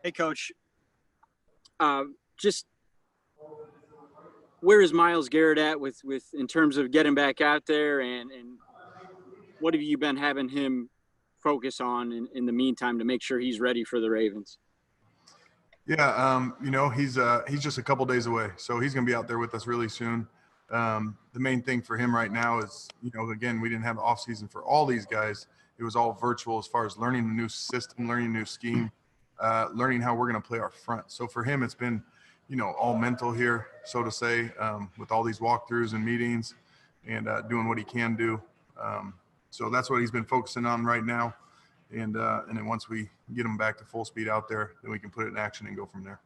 Hey, Coach. Just where is Miles Garrett at with in terms of getting back out there, and what have you been having him focus on in the meantime to make sure he's ready for the Ravens? Yeah, he's just a couple days away, so he's going to be out there with us really soon. The main thing for him right now is, again, we didn't have the off season for all these guys. It was all virtual as far as learning a new system, learning a new scheme, learning how we're going to play our front. So for him, it's been, all mental here, so to say, with all these walkthroughs and meetings and doing what he can do. So that's what he's been focusing on right now. And then once we get him back to full speed out there, then we can put it in action and go from there.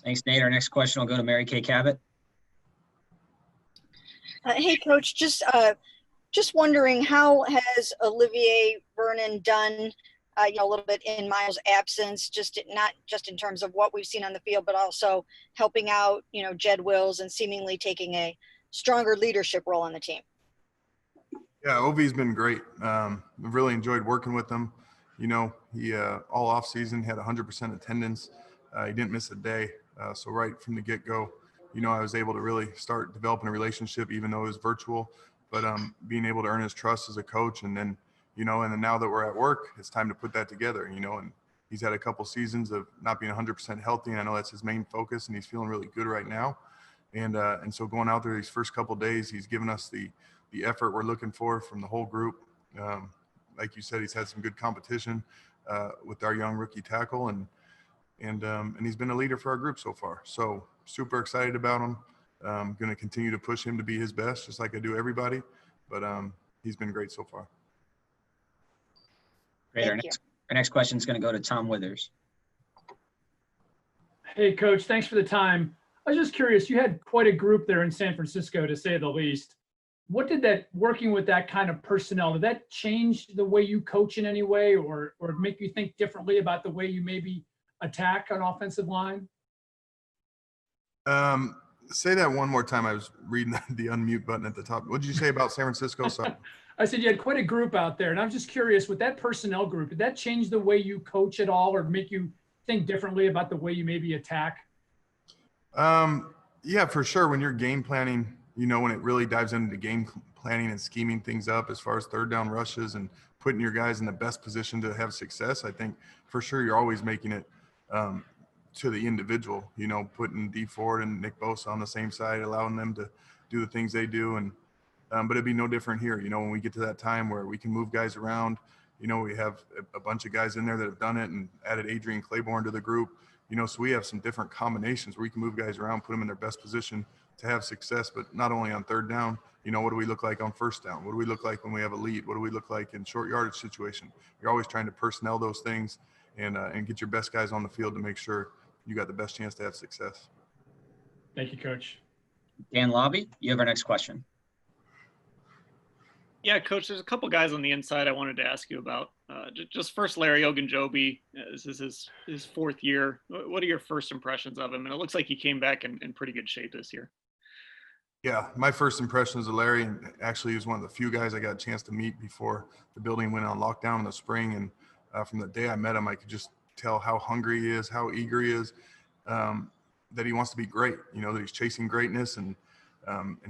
Thanks, Nate. Our next question will go to Mary Kay Cabot. Hey, Coach. Just wondering, how has Olivier Vernon done? A little bit in Miles' absence, not just in terms of what we've seen on the field, but also helping out, Jed Wills and seemingly taking a stronger leadership role on the team. Yeah, Ovi's been great. I've really enjoyed working with him. He all off season had 100% attendance. He didn't miss a day. So right from the get-go, I was able to really start developing a relationship, even though it was virtual, but being able to earn his trust as a coach. And then, and then now that we're at work, it's time to put that together, and he's had a couple seasons of not being 100% healthy. And I know that's his main focus, and he's feeling really good right now. And so going out there these first couple of days, he's given us the effort we're looking for from the whole group. Like you said, he's had some good competition with our young rookie tackle, and he's been a leader for our group so far. So super excited about him. Going to continue to push him to be his best, just like I do everybody. But he's been great so far. Great. Our next question is going to go to Tom Withers. Hey, Coach. Thanks for the time. I was just curious. You had quite a group there in San Francisco, to say the least. What did working with that kind of personnel, did that change the way you coach in any way, or make you think differently about the way you maybe attack an offensive line? Say that one more time. I was reading the unmute button at the top. What did you say about San Francisco? Sorry. I said you had quite a group out there, and I'm just curious, with that personnel group, did that change the way you coach at all, or make you think differently about the way you maybe attack? Yeah, for sure. When you're game planning, when it really dives into game planning and scheming things up as far as third down rushes and putting your guys in the best position to have success, I think for sure you're always making it to the individual, putting D Ford and Nick Bosa on the same side, allowing them to do the things they do. And but it'd be no different here, when we get to that time where we can move guys around. We have a bunch of guys in there that have done it and added Adrian Claiborne to the group. So we have some different combinations where we can move guys around, put them in their best position to have success, but not only on third down. What do we look like on first down? What do we look like when we have a lead? What do we look like in short yardage situation? You're always trying to personnel those things and get your best guys on the field to make sure you got the best chance to have success. Thank you, Coach. Dan Lobby, you have our next question. Yeah, Coach, there's a couple guys on the inside I wanted to ask you about. Just first, Larry Ogunjobi. This is his fourth year. What are your first impressions of him? And it looks like he came back in pretty good shape this year. Yeah, my first impressions of Larry, and actually he was one of the few guys I got a chance to meet before the building went on lockdown in the spring. And from the day I met him, I could just tell how hungry he is, how eager he is, that he wants to be great, that he's chasing greatness, and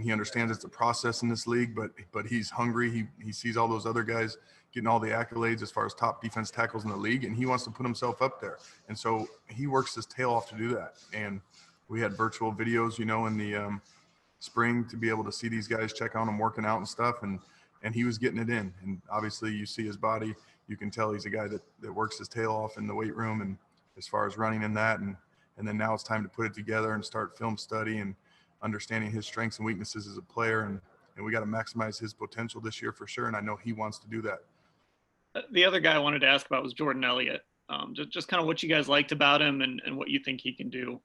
he understands it's a process in this league, but he's hungry. He sees all those other guys getting all the accolades as far as top defense tackles in the league, and he wants to put himself up there. And so he works his tail off to do that. And we had virtual videos, in the spring to be able to see these guys check on him working out and stuff, and he was getting it in. And obviously you see his body, you can tell he's a guy that works his tail off in the weight room and as far as running in that. And then now it's time to put it together and start film study and understanding his strengths and weaknesses as a player, and we got to maximize his potential this year for sure, and I know he wants to do that. The other guy I wanted to ask about was Jordan Elliott. Just kind of what you guys liked about him and what you think he can do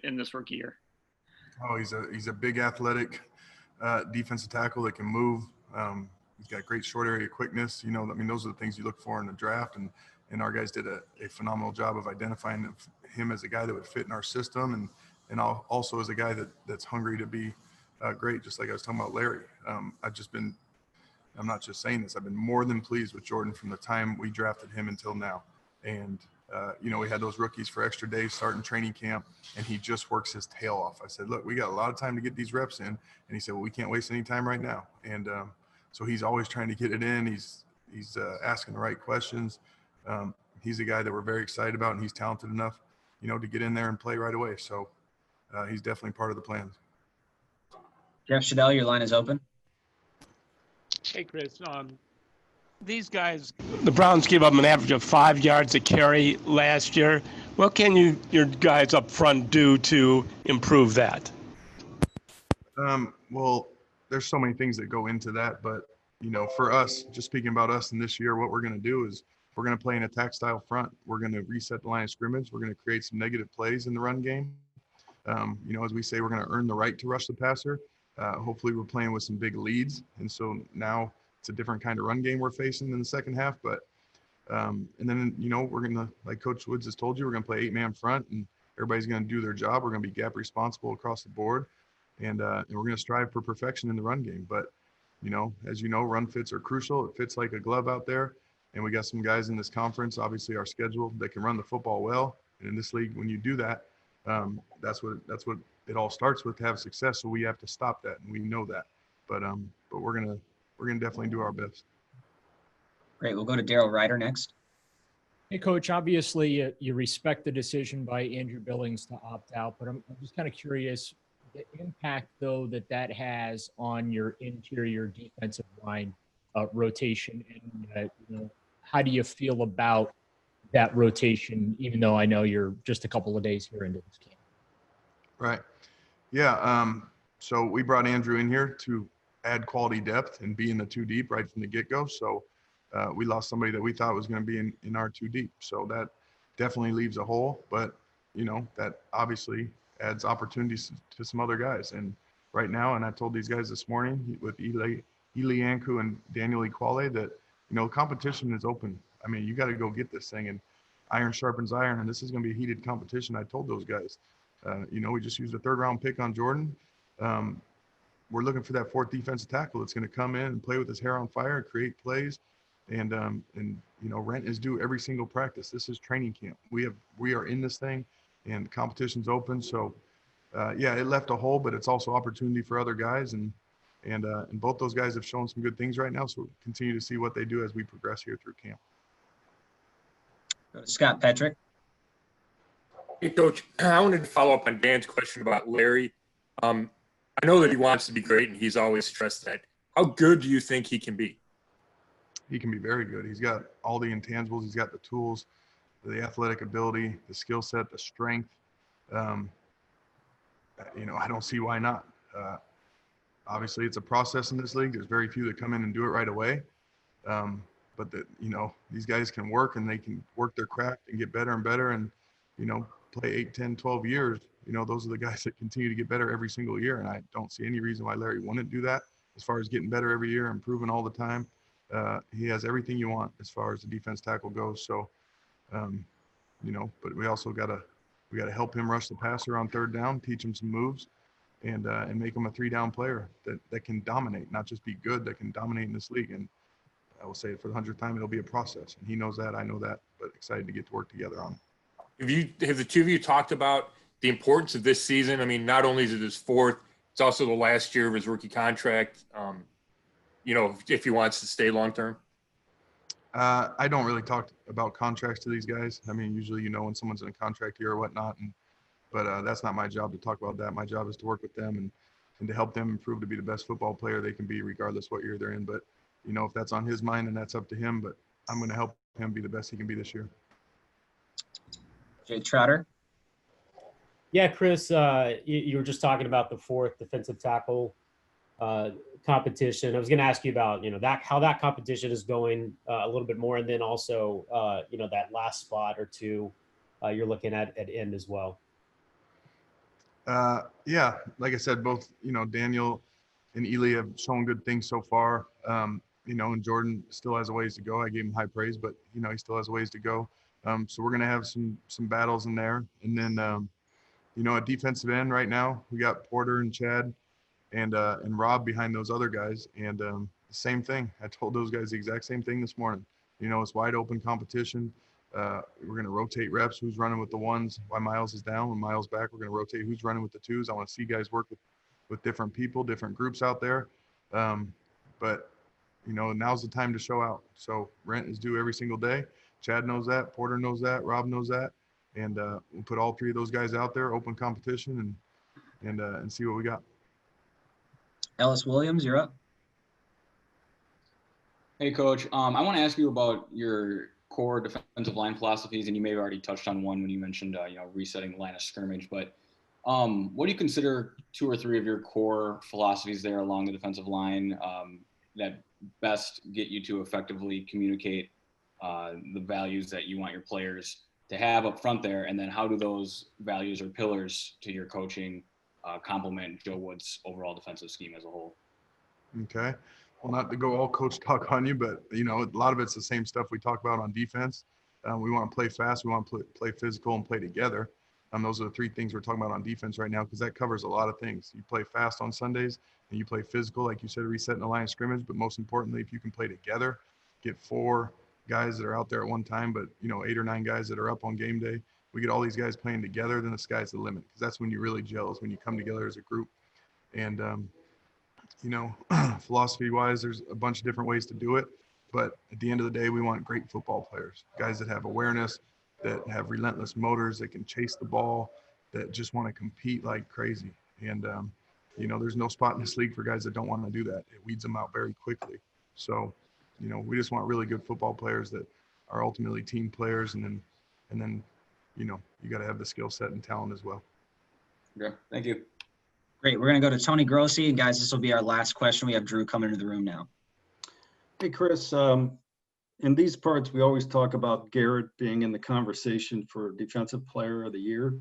in this rookie year. Oh, he's a big athletic defensive tackle that can move. He's got great short area quickness. Those are the things you look for in the draft, and our guys did a phenomenal job of identifying him as a guy that would fit in our system, and also as a guy that's hungry to be great, just like I was talking about Larry. I'm not just saying this, I've been more than pleased with Jordan from the time we drafted him until now. And, we had those rookies for extra days starting training camp, and he just works his tail off. I said, look, we got a lot of time to get these reps in. And he said, well, we can't waste any time right now. And so he's always trying to get it in. He's asking the right questions. He's a guy that we're very excited about, and he's talented enough, to get in there and play right away. So he's definitely part of the plans. Jeff Shadell, your line is open. Hey, Chris. These guys, the Browns gave up an average of 5 yards a carry last year. What can your guys up front do to improve that? Well, there's so many things that go into that, but for us, just speaking about us in this year, what we're going to do is we're going to play an attack style front. We're going to reset the line of scrimmage. We're going to create some negative plays in the run game. As we say, we're going to earn the right to rush the passer. Hopefully we're playing with some big leads. And so now it's a different kind of run game we're facing in the second half. But, and then, we're going to, like Coach Woods has told you, we're going to play 8-man front, and everybody's going to do their job. We're going to be gap responsible across the board. And we're going to strive for perfection in the run game. But, as run fits are crucial. It fits like a glove out there. And we got some guys in this conference, obviously our schedule, that can run the football well. And in this league, when you do that, that's what it all starts with to have success. So we have to stop that, and we know that. But we're gonna definitely do our best. Great. We'll go to Daryl Ryder next. Hey, Coach, obviously you respect the decision by Andrew Billings to opt out, but I'm just kind of curious the impact, though, that has on your interior defensive line rotation. And, how do you feel about that rotation, even though I know you're just a couple of days here into this camp? Right. Yeah. So we brought Andrew in here to add quality depth and be in the 2 deep right from the get-go. So we lost somebody that we thought was going to be in our 2 deep. So that definitely leaves a hole, but that obviously adds opportunities to some other guys. And right now, and I told these guys this morning with Eli Anku and Daniel Equale that, competition is open. I mean, you got to go get this thing, and iron sharpens iron, and this is going to be a heated competition. I told those guys, we just used a 3rd-round pick on Jordan. We're looking for that 4th defensive tackle that's going to come in and play with his hair on fire and create plays. And rent is due every single practice. This is training camp. We are in this thing, and competition's open. So, it left a hole, but it's also opportunity for other guys. And both those guys have shown some good things right now. So we'll continue to see what they do as we progress here through camp. Go to Scott Petrick. Hey, Coach, I wanted to follow up on Dan's question about Larry. I know that he wants to be great, and he's always stressed that. How good do you think he can be? He can be very good. He's got all the intangibles. He's got the tools, the athletic ability, the skill set, the strength. I don't see why not. Obviously, it's a process in this league. There's very few that come in and do it right away. But these guys can work, and they can work their craft and get better and better, and play 8, 10, 12 years. Those are the guys that continue to get better every single year, and I don't see any reason why Larry wouldn't do that. As far as getting better every year, improving all the time, he has everything you want as far as the defense tackle goes. So, but we also gotta help him rush the passer on 3rd down, teach him some moves, and make him a 3-down player that can dominate, not just be good, that can dominate in this league. And I will say it for the 100th time, it'll be a process, and he knows that, I know that, but excited to get to work together on it. Have the 2 of you talked about the importance of this season? I mean, not only is it his 4th, it's also the last year of his rookie contract. If he wants to stay long-term. I don't really talk about contracts to these guys. I mean, usually, when someone's in a contract year or whatnot, but that's not my job to talk about that. My job is to work with them and to help them improve to be the best football player they can be, regardless what year they're in. But, if that's on his mind, then that's up to him. But I'm going to help him be the best he can be this year. Jay Trotter. Yeah, Chris, you were just talking about the 4th defensive tackle competition. I was going to ask you about, how that competition is going a little bit more. And then also, that last spot or 2 you're looking at end as well. Yeah, like I said, both, Daniel and Eli have shown good things so far. And Jordan still has a ways to go. I gave him high praise, but, he still has a ways to go. So we're going to have some battles in there. And then, at defensive end right now, we got Porter and Chad and Rob behind those other guys. And the same thing. I told those guys the exact same thing this morning. It's wide open competition. We're going to rotate reps. Who's running with the ones while Miles is down? When Miles back, we're going to rotate who's running with the twos. I want to see guys work with different people, different groups out there. But now's the time to show out. So rent is due every single day. Chad knows that. Porter knows that. Rob knows that. And we'll put all three of those guys out there, open competition, and see what we got. Ellis Williams, you're up. Hey, Coach. I want to ask you about your core defensive line philosophies, and you may have already touched on one when you mentioned, resetting the line of scrimmage. But what do you consider 2 or 3 of your core philosophies there along the defensive line that best get you to effectively communicate the values that you want your players to have up front there? And then how do those values or pillars to your coaching complement Joe Wood's overall defensive scheme as a whole? Okay. Well, not to go all coach talk on you, but a lot of it's the same stuff we talk about on defense. We want to play fast. We want to play physical and play together. Those are the 3 things we're talking about on defense right now, because that covers a lot of things. You play fast on Sundays and you play physical, like you said, resetting the line of scrimmage. But most importantly, if you can play together, get 4 guys that are out there at one time, but 8 or 9 guys that are up on game day. We get all these guys playing together, then the sky's the limit, because that's when you really gel, is when you come together as a group. And philosophy wise, there's a bunch of different ways to do it, but at the end of the day, we want great football players, guys that have awareness, that have relentless motors, that can chase the ball, that just want to compete like crazy. And there's no spot in this league for guys that don't want to do that. It weeds them out very quickly. So we just want really good football players that are ultimately team players, and then you got to have the skill set and talent as well. Okay, thank you. Great. We're going to go to Tony Grossi. And guys, this will be our last question. We have Drew coming into the room now. Hey, Chris. In these parts, we always talk about Garrett being in the conversation for Defensive Player of the Year.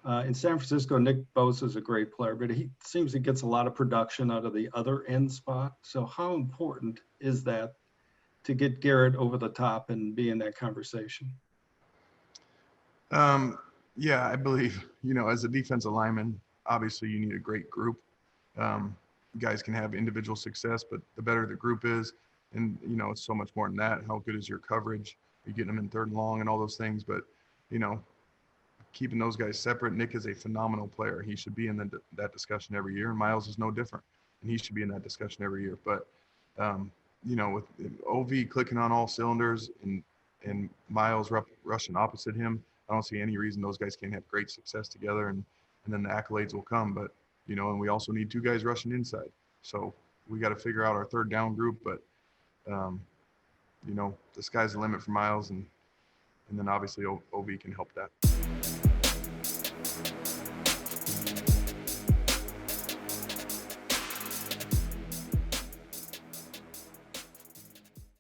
In San Francisco, Nick Bosa is a great player, but he seems he gets a lot of production out of the other end spot. So how important is that to get Garrett over the top and be in that conversation? Yeah, I believe, as a defensive lineman, obviously you need a great group. Guys can have individual success, but the better the group is, and it's so much more than that. How good is your coverage? You're getting them in 3rd and long and all those things, but keeping those guys separate. Nick is a phenomenal player. He should be in that discussion every year. And Miles is no different, and he should be in that discussion every year. But with OV clicking on all cylinders and Miles rushing opposite him, I don't see any reason those guys can't have great success together, and then the accolades will come. But and we also need 2 guys rushing inside, so we got to figure out our 3rd down group. But the sky's the limit for Miles, and then obviously OV can help that.